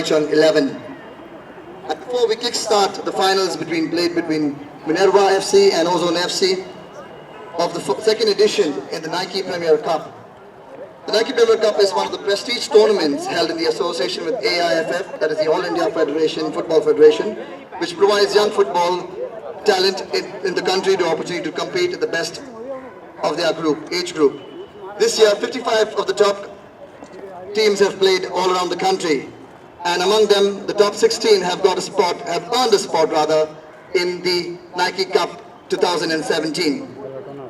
Baichung 11. And before we kickstart the finals played between Minerva FC and Ozone FC of the second edition in the Nike Premier Cup. The Nike Premier Cup is one of the prestige tournaments held in the association with AIFF, that is the All India Football Federation, which provides young football talent in the country the opportunity to compete at the best of their age group. This year, 55 of the top teams have played all around the country, and among them, the top 16 have earned a spot in the Nike Cup 2017.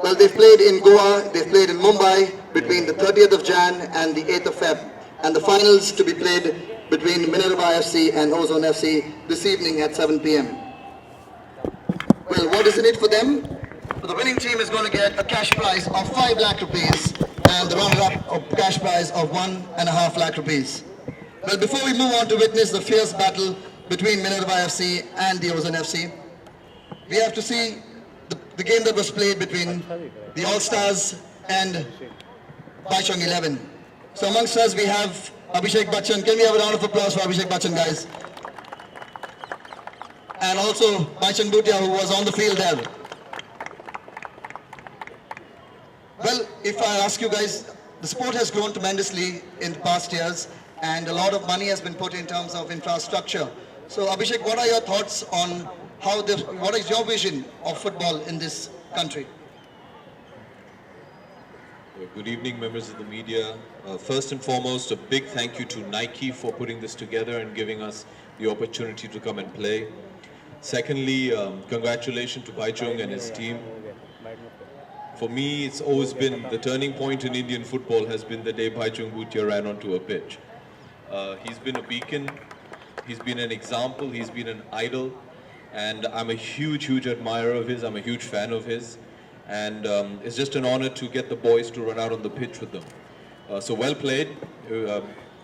Well, they've played in Goa, they've played in Mumbai between the 30th of Jan and the 8th of Feb, and the finals to be played between Minerva FC and Ozone FC this evening at 7 p.m. Well, what is in it for them? The winning team is going to get a cash prize of 5 lakh rupees and the runner-up a cash prize of 1.5 lakh rupees. Well, before we move on to witness the fierce battle between Minerva FC and the Ozone FC, we have to see the game that was played between the All-Stars and Baichung 11. So amongst us we have Abhishek Bachchan. Can we have a round of applause for Abhishek Bachchan, guys? And also Baichung Bhutia, who was on the field there. Well, if I ask you guys, the sport has grown tremendously in the past years and a lot of money has been put in terms of infrastructure. So Abhishek, what are your thoughts on what is your vision of football in this country? Good evening, members of the media. First and foremost, a big thank you to Nike for putting this together and giving us the opportunity to come and play. Secondly, congratulations to Baichung and his team. For me, it's always been the turning point in Indian football has been the day Baichung Bhutia ran onto a pitch. He's been a beacon, he's been an example, he's been an idol, and I'm a huge admirer of his, I'm a huge fan of his, and it's just an honor to get the boys to run out on the pitch with them. So well played.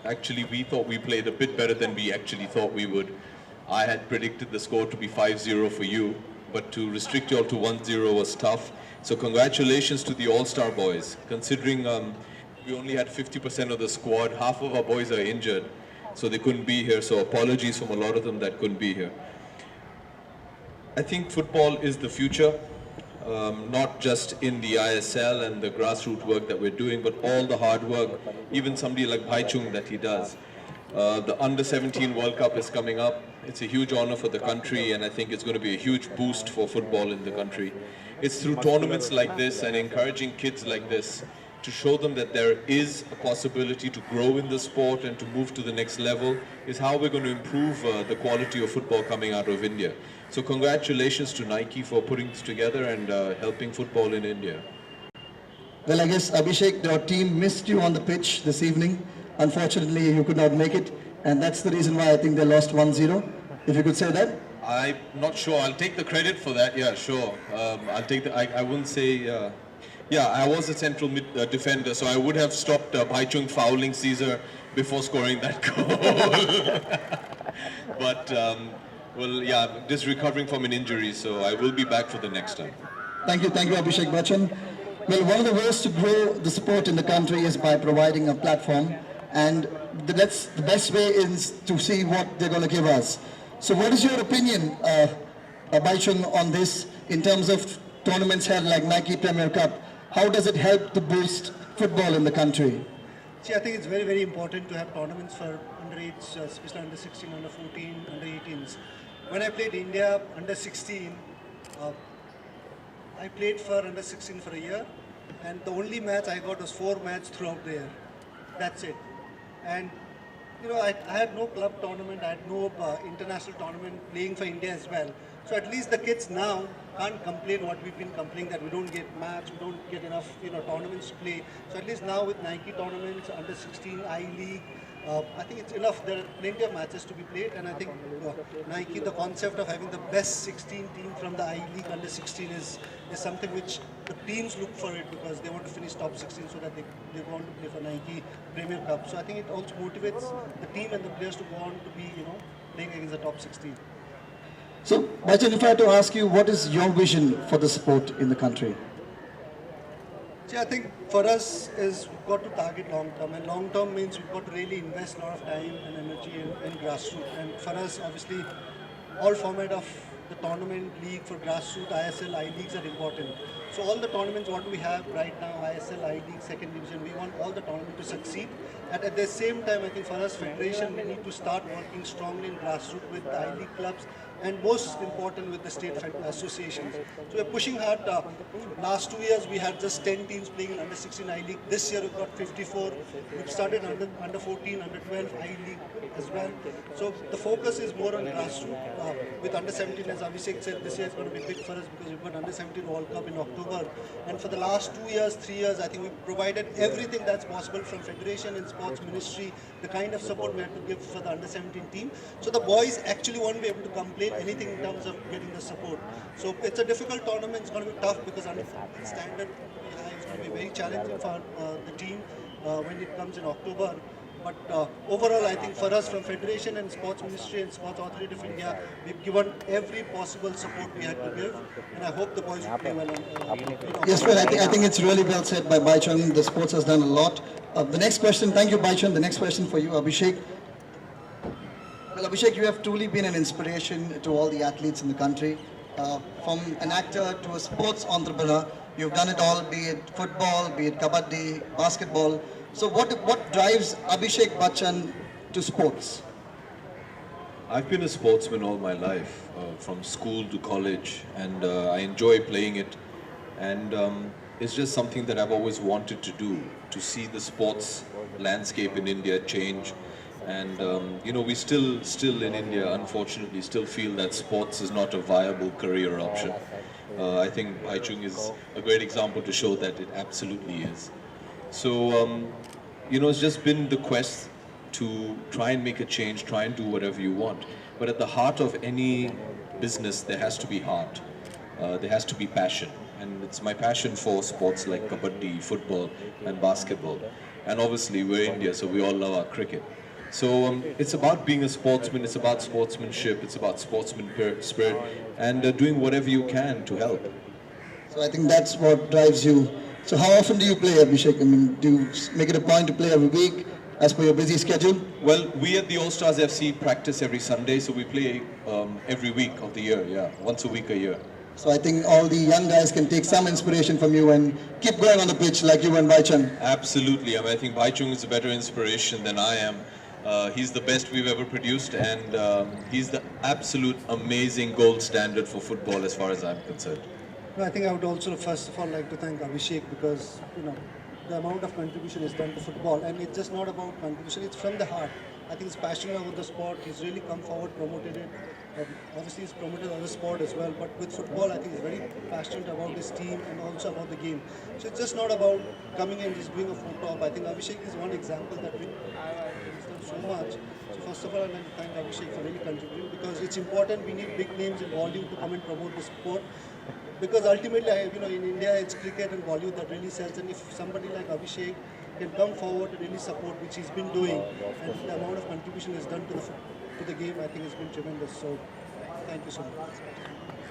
Actually, we thought we played a bit better than we actually thought we would. I had predicted the score to be 5-0 for you, but to restrict you all to 1-0 was tough. So congratulations to the All-Star boys. Considering we only had 50% of the squad, half of our boys are injured, so they couldn't be here. So apologies from a lot of them that couldn't be here. I think football is the future, not just in the ISL and the grassroots work that we're doing, but all the hard work, even somebody like Baichung that he does. The Under-17 World Cup is coming up. It's a huge honor for the country, and I think it's going to be a huge boost for football in the country. It's through tournaments like this and encouraging kids like this to show them that there is a possibility to grow in the sport and to move to the next level is how we're going to improve the quality of football coming out of India. So congratulations to Nike for putting this together and helping football in India. Well, I guess Abhishek, your team missed you on the pitch this evening. Unfortunately, you could not make it, and that's the reason why I think they lost 1-0. If you could say that. I'm not sure. I'll take the credit for that. Yeah, sure. I'll take the. I wouldn't say. Yeah, I was a central defender, so I would have stopped Baichung fouling Caesar before scoring that goal. But well, yeah, just recovering from an injury, so I will be back for the next time. Thank you, Abhishek Bachchan. Well, one of the ways to grow the sport in the country is by providing a platform, and the best way is to see what they're going to give us. So what is your opinion, Baichung, on this in terms of tournaments held like Nike Premier Cup? How does it help to boost football in the country? See, I think it's very important to have tournaments for underage, especially under 16, under 14, under 18s. When I played India under 16, I played for under 16 for a year, and the only match I got was 4 matches throughout the year. That's it. And you know, I had no club tournament, I had no international tournament playing for India as well. So at least the kids now can't complain what we've been complaining, that we don't get match, we don't get enough tournaments to play. So at least now with Nike tournaments, under 16, I-League, I think it's enough. There are plenty of matches to be played, and I think Nike, the concept of having the best 16 team from the I-League under 16 is something which the teams look for it, because they want to finish top 16 so that they want to play for Nike Premier Cup. So I think it also motivates the team and the players to go on to be playing against the top 16. So, Bachchan, if I had to ask you, what is your vision for the sport in the country? See, I think for us is we've got to target long term, and long term means we've got to really invest a lot of time and energy in grassroots. And for us, obviously, all format of the tournament, league for grassroots, ISL, I leagues are important. So all the tournaments what we have right now, ISL, I league, second division, we want all the tournament to succeed. And at the same time, I think for us, federation, we need to start working strongly in grassroots with the I league clubs, and most important with the state associations. So we're pushing hard. Last 2 years we had just 10 teams playing in under 16 I League. This year we've got 54. We've started under 14, under 12 I League as well. So the focus is more on grassroots. With under 17, as Abhishek said, this year is going to be big for us because we've got under 17 World Cup in October. And for the last 2 years, 3 years, I think we've provided everything that's possible from Federation and Sports Ministry, the kind of support we had to give for the under 17 team. So the boys actually won't be able to complain anything in terms of getting the support. So it's a difficult tournament. It's going to be tough because under standard it's going to be very challenging for the team when it comes in October. But overall, I think for us from Federation and Sports Ministry and Sports Authority of India, we've given every possible support we had to give, and I hope the boys will play well. Yes, well, I think it's really well said by Baichung. The sports has done a lot. The next question, thank you, Baichung. The next question for you, Abhishek. Well, Abhishek, you have truly been an inspiration to all the athletes in the country. From an actor to a sports entrepreneur, you've done it all, be it football, be it kabaddi, basketball. So what drives Abhishek Bachchan to sports? I've been a sportsman all my life, from school to college, and I enjoy playing it. And it's just something that I've always wanted to do, to see the sports landscape in India change. And we still in India, unfortunately, still feel that sports is not a viable career option. I think Baichung is a great example to show that it absolutely is. So, it's just been the quest to try and make a change, try and do whatever you want. But at the heart of any business, there has to be heart. There has to be passion. And it's my passion for sports like kabaddi, football, and basketball. And obviously, we're India, so we all love our cricket. So it's about being a sportsman, it's about sportsmanship, it's about sportsman spirit, and doing whatever you can to help. So I think that's what drives you. So how often do you play, Abhishek? I mean, do you make it a point to play every week as per your busy schedule? Well, we at the All Stars FC practice every Sunday, so we play every week of the year, yeah, once a week a year. So I think all the young guys can take some inspiration from you and keep going on the pitch like you and Baichung. Absolutely. I think Baichung is a better inspiration than I am. He's the best we've ever produced, and he's the absolute amazing gold standard for football as far as I'm concerned. No, I think I would also first of all like to thank Abhishek because the amount of contribution is done to football, and it's just not about contribution, it's from the heart. I think he's passionate about the sport, he's really come forward, promoted it. Obviously he's promoted other sport as well, but with football I think he's very passionate about his team and also about the game. So it's just not about coming and just doing a photo op. I think Abhishek is one example that he's done so much. So first of all I'd like to thank Abhishek for really contributing because it's important, we need big names in volume to come and promote the sport. Because ultimately, in India, it's cricket and Bollywood that really sells. And if somebody like Abhishek can come forward to really support, which he's been doing, and the amount of contribution he's done to the game, I think has been tremendous. So, thank you so much.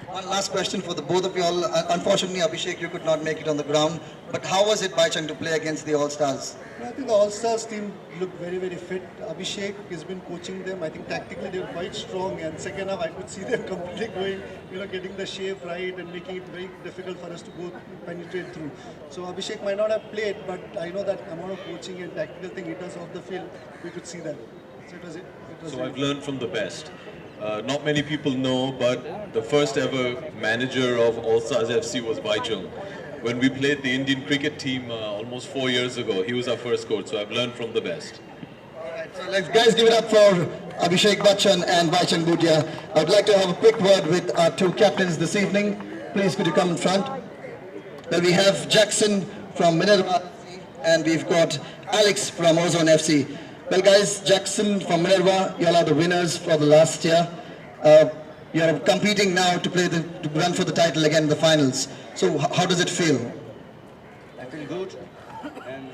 One last question for the both of you all. Unfortunately, Abhishek, you could not make it on the ground. But how was it, Baichung, to play against the All-Stars? I think the All-Stars team looked very, very fit. Abhishek has been coaching them. I think tactically they were quite strong. And second half, I could see them completely going, getting the shape right and making it very difficult for us to go penetrate through. So Abhishek might not have played, but I know that amount of coaching and tactical thing he does off the field, we could see that. So it was it. So I've learned from the best. Not many people know, but the first ever manager of All Stars FC was Baichung. When we played the Indian cricket team almost 4 years ago, he was our first coach, so I've learned from the best. So let's guys give it up for Abhishek Bachchan and Baichung Bhutia. I'd like to have a quick word with our two captains this evening. Please could you come in front? Well, we have Jackson from Minerva FC and we've got Alex from Ozone FC. Well guys, Jackson from Minerva, you all are the winners for the last year. You're competing now to run for the title again in the finals. So how does it feel? I feel good, and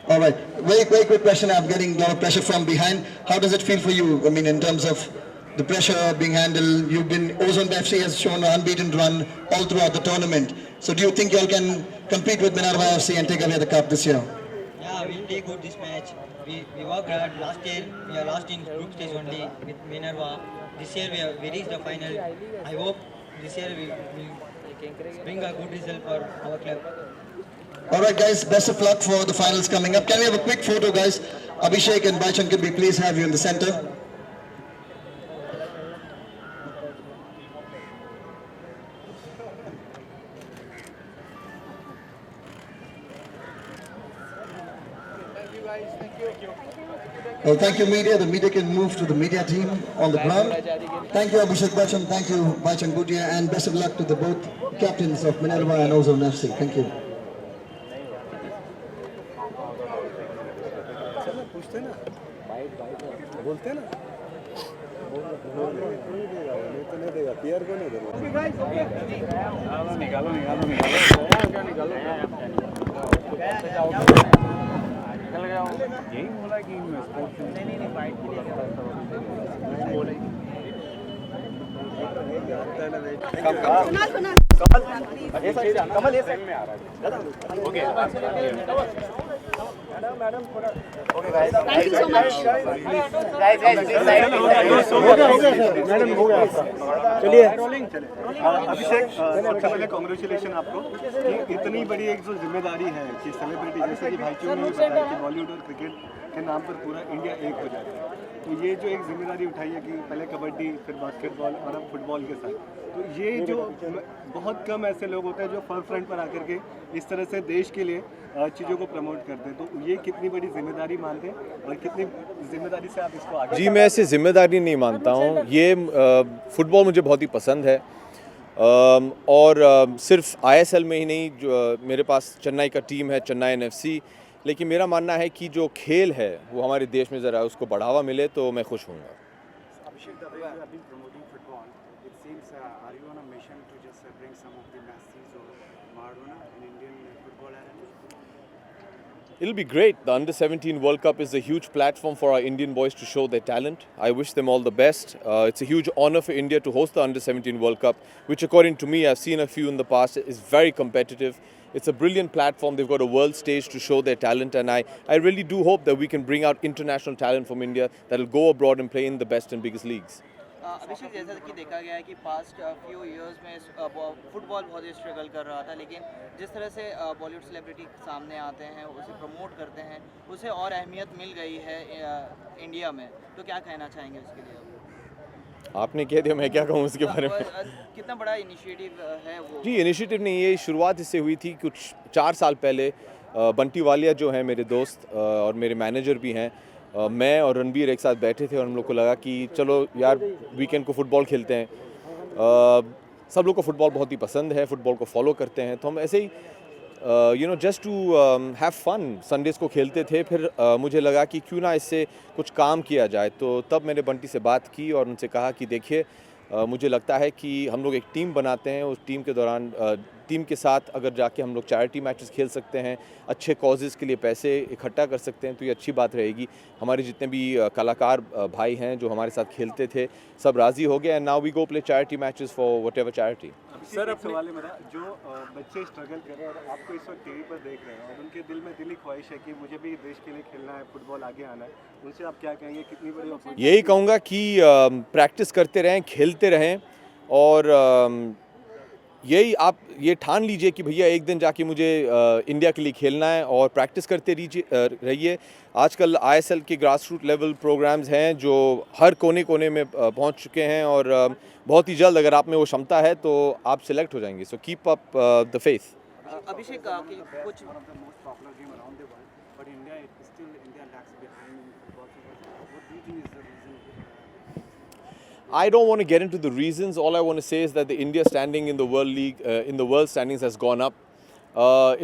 All right, very quick question. I'm getting a lot of pressure from behind. How does it feel for you? I mean, in terms of the pressure being handled. You've been, Ozone FC has shown an unbeaten run all throughout the tournament. So do you think you all can compete with Minerva FC and take away the cup this year? Yeah, we'll take good this match. We worked hard. Last year we are lost in group stage only with Minerva. This year we reached the final. I hope this year we will bring a good result for our club. Alright guys, best of luck for the finals coming up. Can we have a quick photo guys? Abhishek and Baichan, can we please have you in the center? Well, thank you media. The media can move to the media team on the ground. Thank you Abhishek Bachchan, thank you Baichan Bhutia, and best of luck to the both captains of Minerva and Ozone FC. Thank you. बोलते ना नहीं तो नहीं देगा PR को नहीं देगा निकालो निकालो निकालो निकालो निकल गया हूँ यही बोला कि नहीं फाइट कमल ये साइड में आ रहा है okay madam okay guys thank you so much madam हो गया चलिए अभिषेक सबसे पहले कांग्रेचुलेशन आपको कि इतनी बड़ी एक जो जिम्मेदारी है कि सेलिब्रिटी जैसे कि भाईचूर ने बताया कि बॉलीवुड और क्रिकेट के नाम पर पूरा इंडिया एक हो जाता है, तो ये जो एक जिम्मेदारी उठाई है कि पहले कबड्डी फिर बास्केटबॉल और अब फुटबॉल के साथ, तो ये जो बहुत कम ऐसे लोग होते हैं जो फॉर फ्रंट पर आकर के इस तरह से देश के लिए चीज़ों को प्रमोट करते हैं, तो ये कितनी बड़ी जिम्मेदारी मानते हैं और कितनी जिम्मेदारी से आप इसको आगे? जी मैं ऐसे जिम्मेदारी नहीं मानता हूँ, ये फ़ुटबॉल मुझे बहुत ही पसंद है और सिर्फ आईएसएल में ही नहीं, जो मेरे पास चेन्नई का टीम है, चेन्नई एनएफसी, लेकिन मेरा मानना है कि जो खेल है वो हमारे देश में ज़रा उसको बढ़ावा मिले तो मैं खुश हूँगा। It'll be great. The Under-17 World Cup is a huge platform for our Indian boys to show their talent. I wish them all the best. It's a huge honor for India to host the Under-17 World Cup, which according to me, I've seen a few in the past, is very competitive. It's a brilliant platform. They've got a world stage to show their talent, and I really do hope that we can bring out international talent from India that will go abroad and play in the best and biggest leagues. अभिषेक, जैसा कि देखा गया है कि past few years में football बहुत ही struggle कर रहा था, लेकिन जिस तरह से बॉलीवुड सेलिब्रिटी सामने आते हैं, उसे प्रमोट करते हैं, उसे और अहमियत मिल गई है इंडिया में, तो क्या कहना चाहेंगे उसके लिए? आपने कह दिया, मैं क्या कहूँ उसके बारे में? कितना बड़ा इनिशिएटिव है वो? जी इनिशिएटिव नहीं, ये शुरुआत इससे हुई थी कुछ 4 साल पहले। बंटी वालिया जो हैं मेरे दोस्त और मेरे मैनेजर भी हैं, मैं और रणबीर एक साथ बैठे थे और हम लोग को लगा कि चलो यार वीकेंड को फुटबॉल खेलते हैं। सब लोग को फुटबॉल बहुत ही पसंद है, फुटबॉल को फॉलो करते हैं, तो हम ऐसे ही just to have fun Sundays को खेलते थे। फिर मुझे लगा कि क्यों ना इससे कुछ काम किया जाए, तो तब मैंने बंटी से बात की और उनसे कहा कि देखिए मुझे लगता है कि हम लोग एक टीम बनाते हैं, उस टीम के दौरान टीम के साथ अगर जाके हम लोग चैरिटी मैचेस खेल सकते हैं, अच्छे कॉजेज़ के लिए पैसे इकट्ठा कर सकते हैं, तो ये अच्छी बात रहेगी। हमारे जितने भी कलाकार भाई हैं जो हमारे साथ खेलते थे, सब राज़ी हो गए, and now we go play charity matches for whatever charity. Sir अब सवाल है मेरा, जो बच्चे स्ट्रगल कर रहे हैं और आपको इस वक्त टीवी पर देख रहे हैं और उनके दिल में दिली ख्वाहिश है कि मुझे भी देश के लिए खेलना है, फुटबॉल आगे आना है, उनसे आप क्या कहेंगे? कितनी बड़ी अपॉर्चुनिटी? यही कहूँगा कि प्रैक्टिस करते रहें, खेलते रहें और यही आप ये ठान लीजिए कि भैया एक दिन जाके मुझे इंडिया के लिए खेलना है और प्रैक्टिस करते रहिए। आजकल आईएसएल के ग्रास रूट लेवल प्रोग्राम्स हैं जो हर कोने कोने में पहुंच चुके हैं और बहुत ही जल्द अगर आप में वो क्षमता है तो आप सिलेक्ट हो जाएंगे। So keep up the faith. Abhishek, कुछ I don't want to get into the reasons. All I want to say is that the India standing in the world league, in the world standings, has gone up.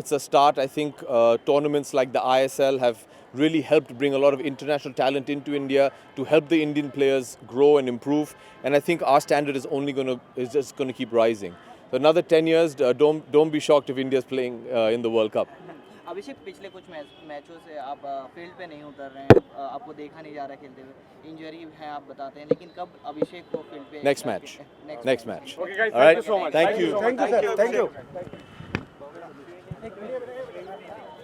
It's a start. I think tournaments like the ISL have really helped bring a lot of international talent into India to help the Indian players grow and improve. And I think our standard is just going to keep rising. So another 10 years, don't be shocked if India is playing in the World Cup. अभिषेक पिछले कुछ मैचों से आप field पे नहीं उतर रहे हैं, आपको देखा नहीं जा रहा खेलते हुए, इंजरी है आप बताते हैं, लेकिन कब अभिषेक को फील्ड पे Next match. Next match. Okay, guys, All right. thank you so much. Thank you. Thank you, sir. Thank you.